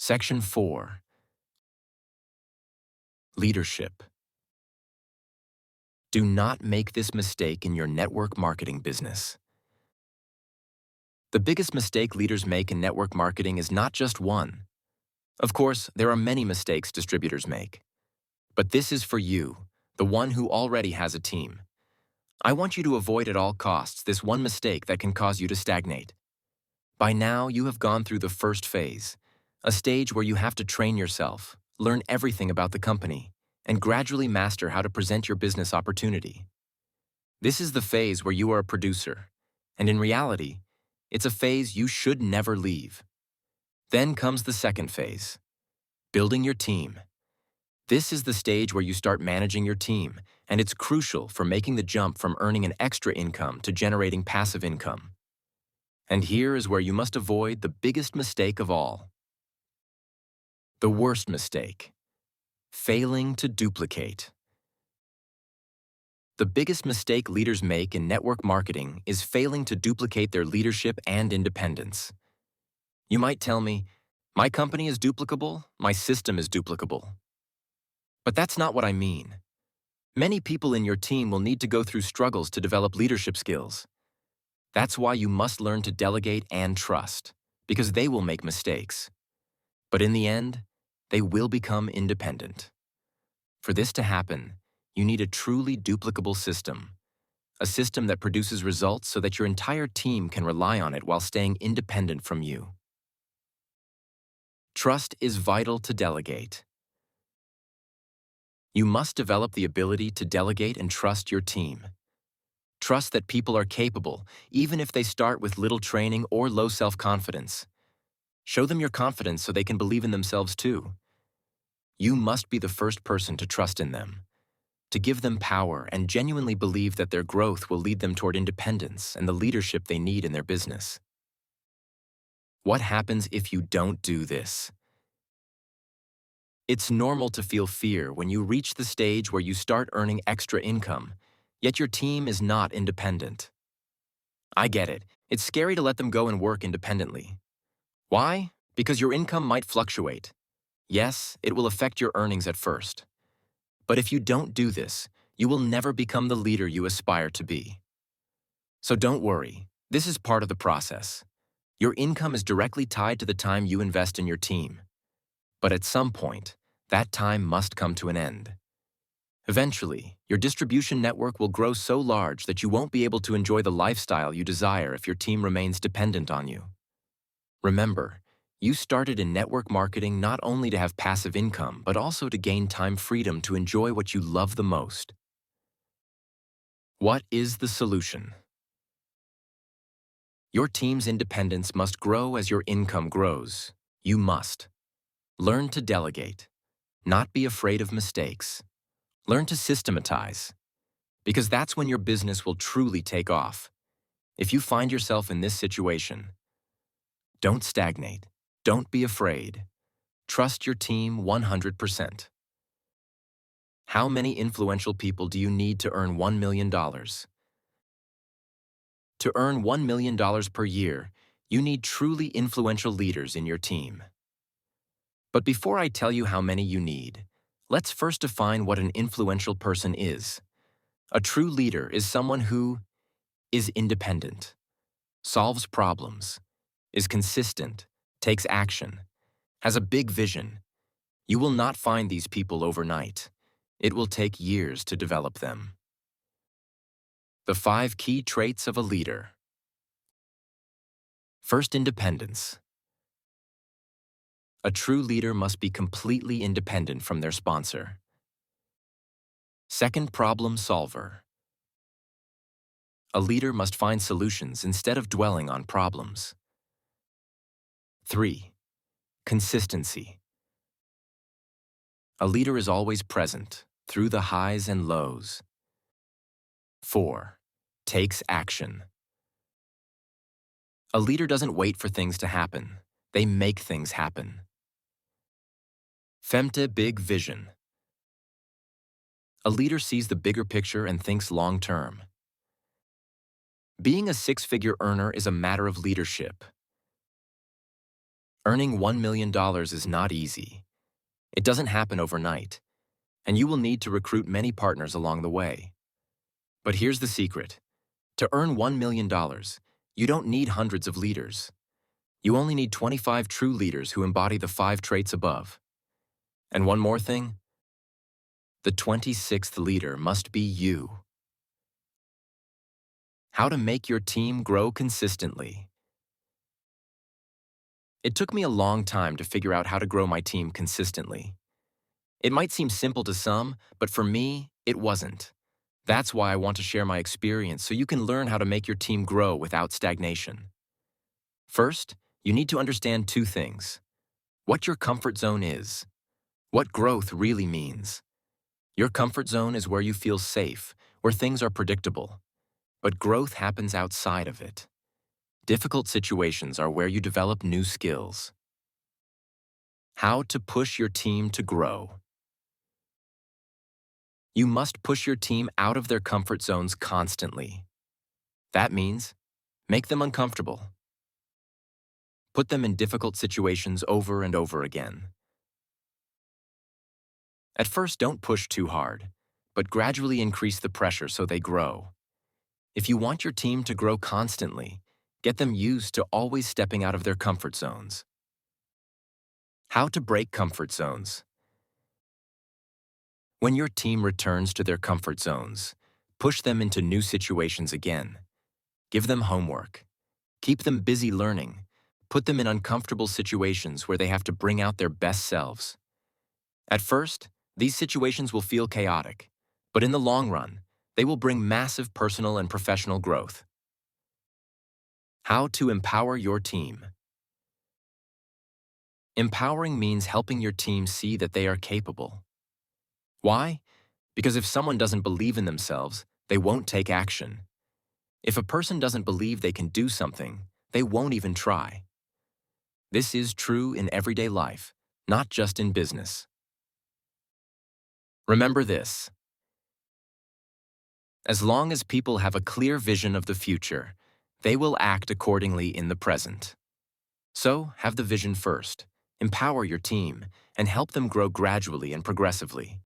Section 4. Leadership. Do not make this mistake in your network marketing business. The biggest mistake leaders make in network marketing is not just one. Of course, there are many mistakes distributors make. But this is for you, the one who already has a team. I want you to avoid at all costs this one mistake that can cause you to stagnate. By now, you have gone through the first phase, a stage where you have to train yourself, learn everything about the company, and gradually master how to present your business opportunity. This is the phase where you are a producer, and in reality, it's a phase you should never leave. Then comes the second phase, building your team. This is the stage where you start managing your team, and it's crucial for making the jump from earning an extra income to generating passive income. And here is where you must avoid the biggest mistake of all. The worst mistake: failing to duplicate. The biggest mistake leaders make in network marketing is failing to duplicate their leadership and independence. You might tell me, my company is duplicable, my system is duplicable. But that's not what I mean. Many people in your team will need to go through struggles to develop leadership skills. That's why you must learn to delegate and trust, because they will make mistakes. But in the end, they will become independent. For this to happen, you need a truly duplicable system, a system that produces results so that your entire team can rely on it while staying independent from you. Trust is vital to delegate. You must develop the ability to delegate and trust your team. Trust that people are capable, even if they start with little training or low self-confidence. Show them your confidence so they can believe in themselves too. You must be the first person to trust in them, to give them power and genuinely believe that their growth will lead them toward independence and the leadership they need in their business. What happens if you don't do this? It's normal to feel fear when you reach the stage where you start earning extra income, yet your team is not independent. I get it. It's scary to let them go and work independently. Why? Because your income might fluctuate. Yes, it will affect your earnings at first. But if you don't do this, you will never become the leader you aspire to be. So don't worry, this is part of the process. Your income is directly tied to the time you invest in your team. But at some point, that time must come to an end. Eventually, your distribution network will grow so large that you won't be able to enjoy the lifestyle you desire if your team remains dependent on you. Remember, you started in network marketing not only to have passive income, but also to gain time freedom to enjoy what you love the most. What is the solution? Your team's independence must grow as your income grows. You must learn to delegate, not be afraid of mistakes. Learn to systematize, because that's when your business will truly take off. If you find yourself in this situation, don't stagnate. Don't be afraid. Trust your team 100%. How many influential people do you need to earn $1 million? To earn $1 million per year, you need truly influential leaders in your team. But before I tell you how many you need, let's first define what an influential person is. A true leader is someone who is independent, solves problems, is consistent, takes action, has a big vision. You will not find these people overnight. It will take years to develop them. The 5 key traits of a leader. First, independence. A true leader must be completely independent from their sponsor. Second, problem solver. A leader must find solutions instead of dwelling on problems. 3, consistency. A leader is always present, through the highs and lows. 4, takes action. A leader doesn't wait for things to happen. They make things happen. Femte, big vision. A leader sees the bigger picture and thinks long-term. Being a 6-figure earner is a matter of leadership. Earning $1 million is not easy. It doesn't happen overnight, and you will need to recruit many partners along the way. But here's the secret. To earn $1 million, you don't need hundreds of leaders. You only need 25 true leaders who embody the 5 traits above. And one more thing, the 26th leader must be you. How to make your team grow consistently. It took me a long time to figure out how to grow my team consistently. It might seem simple to some, but for me, it wasn't. That's why I want to share my experience so you can learn how to make your team grow without stagnation. First, you need to understand 2 things. What your comfort zone is. What growth really means. Your comfort zone is where you feel safe, where things are predictable. But growth happens outside of it. Difficult situations are where you develop new skills. How to push your team to grow. You must push your team out of their comfort zones constantly. That means make them uncomfortable. Put them in difficult situations over and over again. At first, don't push too hard, but gradually increase the pressure so they grow. If you want your team to grow constantly, get them used to always stepping out of their comfort zones. How to break comfort zones. When your team returns to their comfort zones, push them into new situations again. Give them homework. Keep them busy learning. Put them in uncomfortable situations where they have to bring out their best selves. At first, these situations will feel chaotic, but in the long run, they will bring massive personal and professional growth. How to empower your team. Empowering means helping your team see that they are capable. Why? Because if someone doesn't believe in themselves, they won't take action. If a person doesn't believe they can do something, they won't even try. This is true in everyday life, not just in business. Remember this. As long as people have a clear vision of the future, they will act accordingly in the present. So, have the vision first, empower your team, and help them grow gradually and progressively.